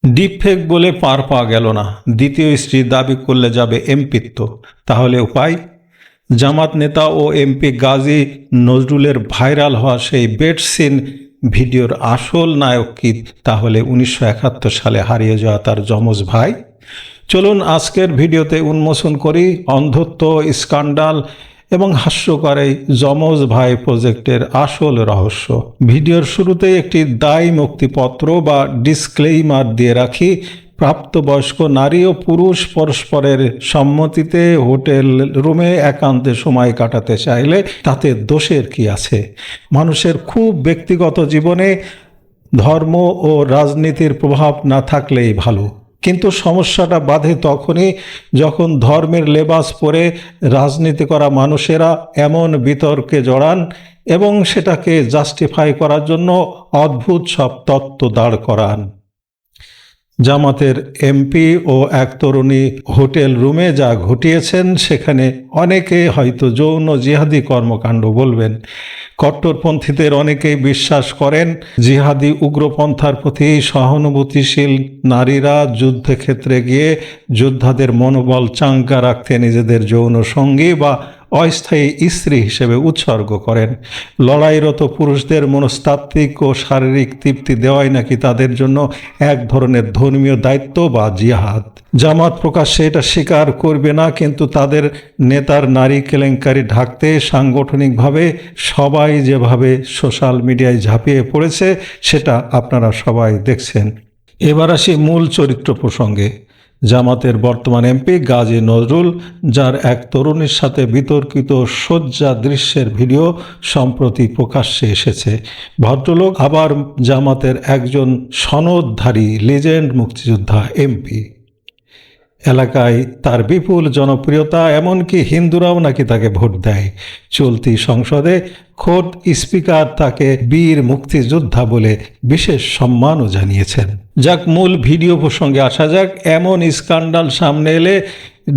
Deepfake বলে পার পাওয়া গেল না, দ্বিতীয় স্ত্রী দাবি করলে যাবে এমপিত্ব। তাহলে উপায়? জামাত নেতা ও এমপি গাজী নজরুলের ভাইরাল হওয়া সেই বেড সিন ভিডিওর আসল নায়ক কি তাহলে 1971 সালে হারিয়ে যাওয়া তার যমজ ভাই? চলুন আজকের ভিডিওতে উন্মোচন করি অন্ধত্ব, স্ক্যান্ডাল এবং হাস্যকর এই যমজ ভাই প্রজেক্টের আসল রহস্য। ভিডিওর শুরুতেই একটি দায় মুক্তিপত্র বা ডিসক্লেইমার দিয়ে রাখি। প্রাপ্তবয়স্ক নারী ও পুরুষ পরস্পরের সম্মতিতে হোটেল রুমে একান্তে সময় কাটাতে চাইলে তাতে দোষের কি আছে? মানুষের খুব ব্যক্তিগত জীবনে ধর্ম ও রাজনীতির প্রভাব না থাকলেই ভালো। কিন্তু সমস্যাটা বাধে তখনই যখন ধর্মের লেবাস পরে রাজনীতি করা মানুষেরা এমন বিতর্কে জড়ান এবং সেটাকে জাস্টিফাই করার জন্য অদ্ভুত সব তত্ত্ব দাঁড় করান। জামাতের এমপি ও এক তরুণী হোটেল রুমে যা ঘটিয়েছেন সেখানে অনেকে হয়তো যৌন জিহাদি কর্মকাণ্ড বলবেন। কট্টরপন্থীদের অনেকেই বিশ্বাস করেন জিহাদি উগ্রপন্থার প্রতি সহানুভূতিশীল নারীরা যুদ্ধক্ষেত্রে গিয়ে যোদ্ধাদের মনোবল চাঙ্গা রাখতে নিজেদের যৌন সঙ্গী বা অস্থায়ী স্ত্রী হিসেবে উৎসর্গ করেন। লড়াইরত পুরুষদের মনস্তাত্ত্বিক ও শারীরিক তৃপ্তি দেওয়াই নাকি তাদের জন্য এক ধরনের ধর্মীয় দায়িত্ব বা জিহাদ। জামাত প্রকাশ্যে এটা স্বীকার করবে না, কিন্তু তাদের নেতার নারী কেলেঙ্কারি ঢাকতে সাংগঠনিকভাবে সবাই যেভাবে সোশ্যাল মিডিয়ায় ঝাঁপিয়ে পড়েছে সেটা আপনারা সবাই দেখছেন। এবার আসি মূল চরিত্র প্রসঙ্গে। জামাতের বর্তমান এমপি গাজী নজরুল, যার এক তরুণীর সাথে বিতর্কিত শয্যা দৃশ্যের ভিডিও সম্প্রতি প্রকাশ্যে এসেছে। ভদ্রলোক আবার জামাতের একজন সনদধারী লিজেন্ড মুক্তিযোদ্ধা এমপি। এলাকায় তার বিপুল জনপ্রিয়তা, এমনকি হিন্দুরাও নাকি তাকে ভোট দেয়। চলতি সংসদে খোদ স্পিকার তাকে বীর মুক্তিযোদ্ধা বলে বিশেষ সম্মানও জানিয়েছেন। যাক, মূল ভিডিও প্রসঙ্গে আসা যাক। এমন স্ক্যান্ডাল সামনে এলে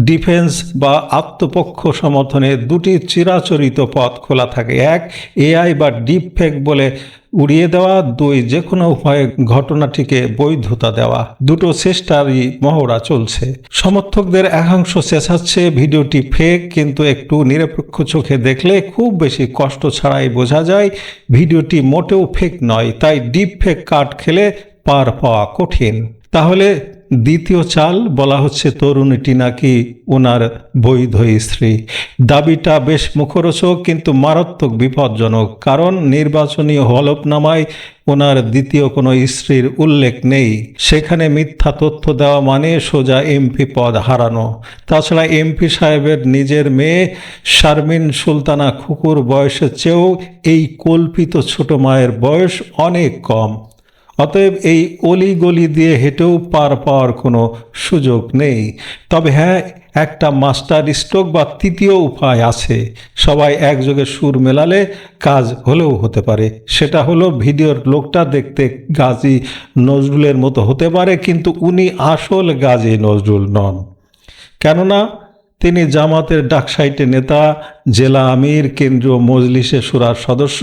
ডিফেন্স বা আত্মপক্ষ সমর্থনে দুটি চিরাচরিত পথ খোলা থাকে। এক, এআই বা ডিপফেক বলে উড়িয়ে দেওয়া। দুই, যে কোনো উপায়ে ঘটনাটিকে বৈধতা দেওয়া। দুটো চেষ্টারই মহড়া চলছে। সমর্থকদের একাংশ চেঁচাচ্ছে ভিডিওটি ফেক, কিন্তু একটু নিরপেক্ষ চোখে দেখলে খুব বেশি কষ্ট ছাড়াই বোঝা যায় ভিডিওটি মোটেও ফেক নয়। তাই ডিপফেক কার্ড খেলে পার পাওয়া কঠিন। তাহলে দ্বিতীয় চাল, বলা হচ্ছে তরুণীটি নাকি ওনার বৈধ স্ত্রী। দাবিটা বেশ মুখরোচক কিন্তু মারাত্মক বিপজ্জনক, কারণ নির্বাচনী হলফনামায় ওনার দ্বিতীয় কোনো স্ত্রীর উল্লেখ নেই। সেখানে মিথ্যা তথ্য দেওয়া মানে সোজা এমপি পদ হারানো। তাছাড়া এমপি সাহেবের নিজের মেয়ে শারমিন সুলতানা খুকুর বয়সের চেয়েও এই কল্পিত ছোট মায়ের বয়স অনেক কম। অতএব এই অলিগলি দিয়ে হেঁটেও পার পাওয়ার কোনো সুযোগ নেই। তবে হ্যাঁ, একটা মাস্টার স্ট্রোক বা তৃতীয় উপায় আছে। সবাই একযোগে সুর মেলালে কাজ হলেও হতে পারে। সেটা হলো ভিডিওর লোকটা দেখতে গাজী নজরুলের মতো হতে পারে, কিন্তু উনি আসল গাজী নজরুল নন। কেননা তিনি জামাতের ডাকসাইটে নেতা, জেলা আমির, কেন্দ্রীয় মজলিসে শুরার সদস্য।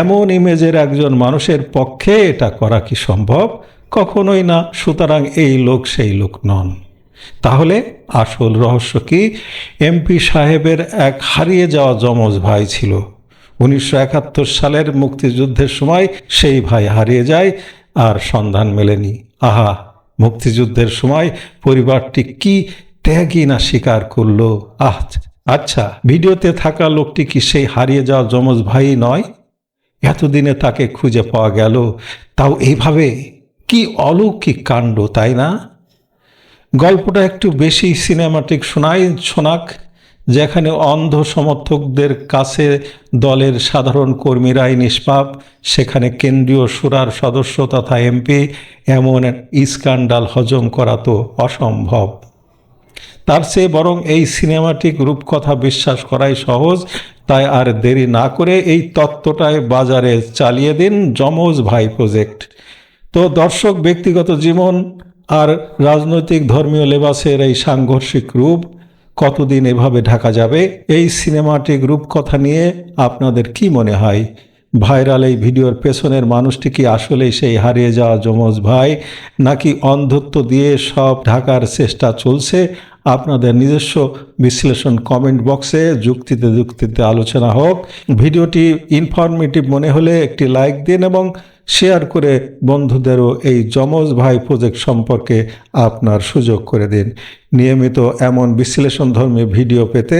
এমন ইমেজের একজন মানুষের পক্ষে এটা করা কি সম্ভব? কখনোই না। সুতরাং এই লোক সেই লোক নন। তাহলে আসল রহস্য কি? এমপি সাহেবের এক হারিয়ে যাওয়া যমজ ভাই ছিল। 1971 সালের মুক্তিযুদ্ধের সময় সেই ভাই হারিয়ে যায়, আর সন্ধান মেলেনি। আহা, মুক্তিযুদ্ধের সময় পরিবারটি কি ত্যাগই না স্বীকার করলো। আচ্ছা, ভিডিওতে থাকা লোকটি কি সেই হারিয়ে যাওয়া যমজ ভাই নয়? এতদিনে তাকে খুঁজে পাওয়া গেল, তাও এইভাবে। কি অলৌকিক কাণ্ড, তাই না? গল্পটা একটু বেশি সিনেমাটিক শোনাক। যেখানে অন্ধ সমর্থকদের কাছে দলের সাধারণ কর্মীরাই নিষ্পাপ, সেখানে কেন্দ্রীয় শুরার সদস্য তথা এমপি এমন স্ক্যান্ডাল হজম করা তো অসম্ভব। তার চেয়ে বরং এই সিনেমাটিক রূপকথা বিশ্বাস করাই সহজ। তাই আর দেরি না করে এই তত্ত্বটায় বাজারে চালিয়ে দিন, যমজ ভাই প্রজেক্ট। তো দর্শক, ব্যক্তিগত জীবন আর রাজনৈতিক ধর্মীয় লেবাসের এই সাংঘর্ষিক রূপ কতদিন এভাবে ঢাকা যাবে? এই সিনেমাটিক রূপকথা নিয়ে আপনাদের কি মনে হয়? ভাইরাল এই ভিডিওর পেছনের মানুষটি কি আসলেই সেই হারিয়ে যাওয়া যমজ ভাই, নাকি অন্ধত্ব দিয়ে সব ঢাকার চেষ্টা চলছে? আপনাদের নিজস্ব বিশ্লেষণ কমেন্ট বক্সে যুক্তিতে আলোচনা হোক। ভিডিওটি ইনফরমেটিভ মনে হলে একটি লাইক দিন এবং শেয়ার করে বন্ধুদেরও এই যমজ ভাই প্রজেক্ট সম্পর্কে আপনার সুযোগ করে দিন। নিয়মিত এমন বিশ্লেষণধর্মী ভিডিও পেতে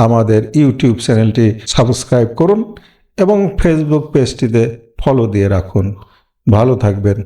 আমাদের ইউটিউব চ্যানেলটি সাবস্ক্রাইব করুন এবং ফেসবুক পেজটিতে ফলো দিয়ে রাখুন। ভালো থাকবেন।